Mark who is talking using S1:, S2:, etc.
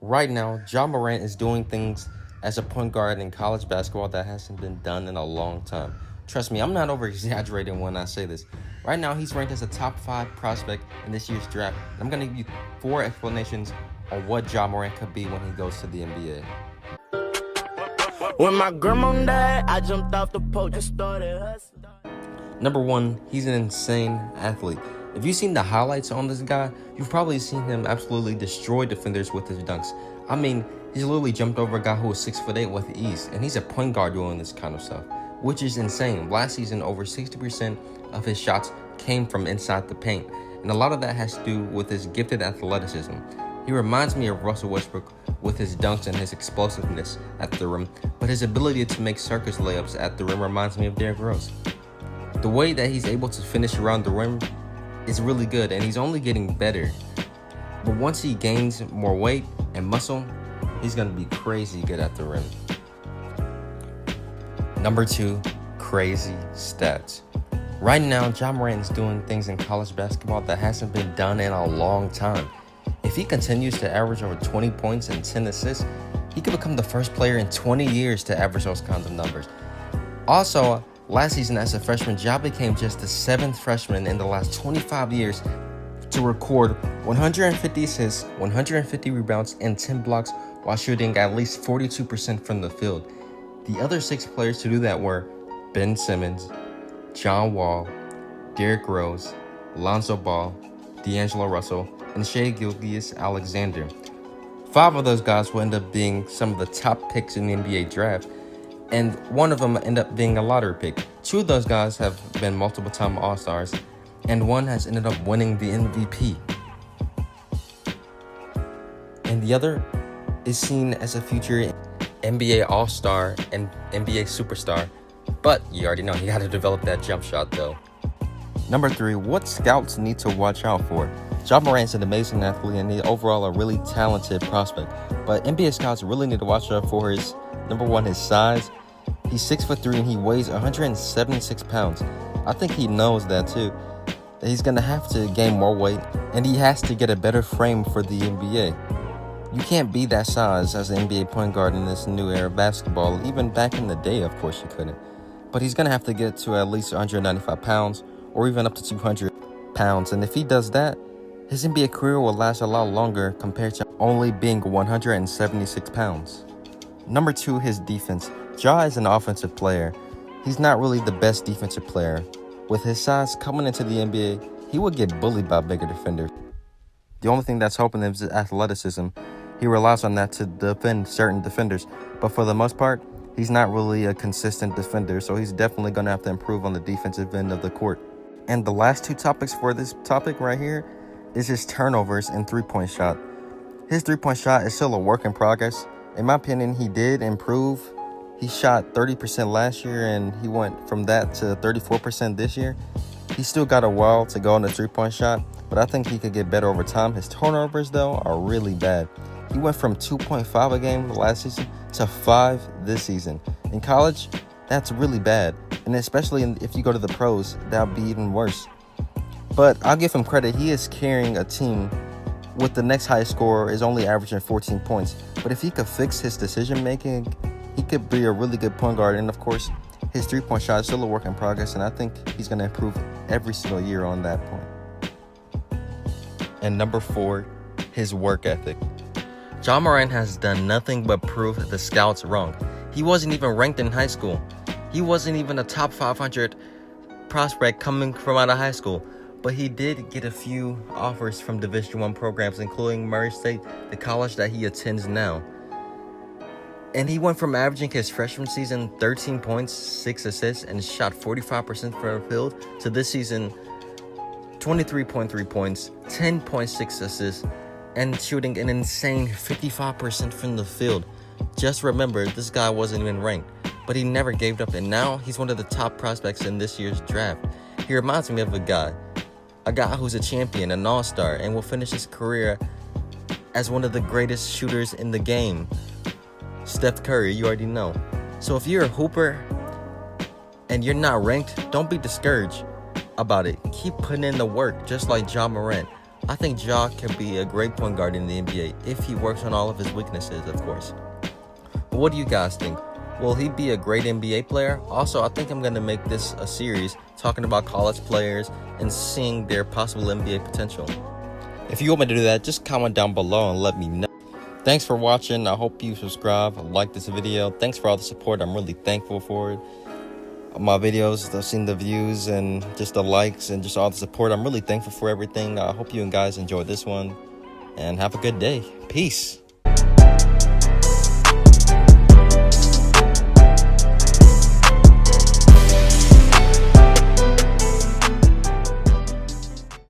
S1: Right now, Ja Morant is doing things as a point guard in college basketball that hasn't been done in a long time. Trust me, I'm not over exaggerating when I say this. Right now, he's ranked as a top 5 prospect in this year's draft. I'm going to give you 4 explanations on what Ja Morant could be when he goes to the NBA.
S2: When my grandma died, I jumped off the porch and started hustling.
S1: Number 1, he's an insane athlete. If you've seen the highlights on this guy, you've probably seen him absolutely destroy defenders with his dunks. I mean, he's literally jumped over a guy who was 6'8" with ease, and he's a point guard doing this kind of stuff, which is insane. Last season, over 60% of his shots came from inside the paint, and a lot of that has to do with his gifted athleticism. He reminds me of Russell Westbrook with his dunks and his explosiveness at the rim, but his ability to make circus layups at the rim reminds me of Derrick Rose. The way that he's able to finish around the rim is really good, and he's only getting better. But once he gains more weight and muscle, he's going to be crazy good at the rim. Number 2, crazy stats. Right now, Ja Morant is doing things in college basketball that hasn't been done in a long time. If he continues to average over 20 points and 10 assists, he could become the first player in 20 years to average those kinds of numbers. Also, last season as a freshman, Ja became just the 7th freshman in the last 25 years to record 150 assists, 150 rebounds, and 10 blocks while shooting at least 42% from the field. The other 6 players to do that were Ben Simmons, John Wall, Derrick Rose, Lonzo Ball, D'Angelo Russell, and Shai Gilgeous-Alexander. 5 of those guys will end up being some of the top picks in the NBA draft, and one of them ended up being a lottery pick. 2 of those guys have been multiple-time All-Stars, and one has ended up winning the MVP. And the other is seen as a future NBA All-Star and NBA Superstar, but you already know he got to develop that jump shot though. Number 3, what scouts need to watch out for. Ja Morant's an amazing athlete and he's overall a really talented prospect, but NBA scouts really need to watch out for his, number 1, his size. He's 6'3" and he weighs 176 pounds. I think he knows that too. That he's going to have to gain more weight and he has to get a better frame for the NBA. You can't be that size as an NBA point guard in this new era of basketball. Even back in the day, of course, you couldn't. But he's going to have to get to at least 195 pounds or even up to 200 pounds. And if he does that, his NBA career will last a lot longer compared to only being 176 pounds. Number 2, his defense. Ja is an offensive player. He's not really the best defensive player. With his size coming into the NBA, he would get bullied by bigger defenders. The only thing that's helping him is athleticism. He relies on that to defend certain defenders. But for the most part, he's not really a consistent defender, so he's definitely going to have to improve on the defensive end of the court. And the last 2 topics for this topic right here is his turnovers and three-point shot. His three-point shot is still a work in progress. In my opinion, he did improve. He shot 30% last year, and he went from that to 34% this year. He's still got a while to go on the three-point shot, but I think he could get better over time. His turnovers, though, are really bad. He went from 2.5 a game last season to 5 this season. In college, that's really bad, and especially if you go to the pros, that would be even worse. But I'll give him credit. He is carrying a team with the next highest scorer is only averaging 14 points. But if he could fix his decision-making, he could be a really good point guard. And, of course, his three-point shot is still a work in progress, and I think he's going to improve every single year on that point. And number 4, his work ethic. Ja Morant has done nothing but prove the scouts wrong. He wasn't even ranked in high school. He wasn't even a top 500 prospect coming from out of high school. But he did get a few offers from Division I programs, including Murray State, the college that he attends now. And he went from averaging his freshman season 13 points, 6 assists, and shot 45% from the field to this season 23.3 points, 10.6 assists, and shooting an insane 55% from the field. Just remember, this guy wasn't even ranked, but he never gave up, and now he's one of the top prospects in this year's draft. He reminds me of a guy who's a champion, an all-star, and will finish his career as one of the greatest shooters in the game. Steph Curry, you already know. So if you're a hooper and you're not ranked, don't be discouraged about it. Keep putting in the work, just like Ja Morant. I think Ja can be a great point guard in the NBA if he works on all of his weaknesses, of course. What do you guys think? Will he be a great NBA player? Also, I think I'm going to make this a series talking about college players and seeing their possible NBA potential. If you want me to do that, just comment down below and let me know. Thanks for watching. I hope you subscribe, like this video. Thanks for all the support. I'm really thankful for it. My videos, I've seen the views and just the likes and just all the support. I'm really thankful for everything. I hope you guys enjoyed this one and have a good day. Peace.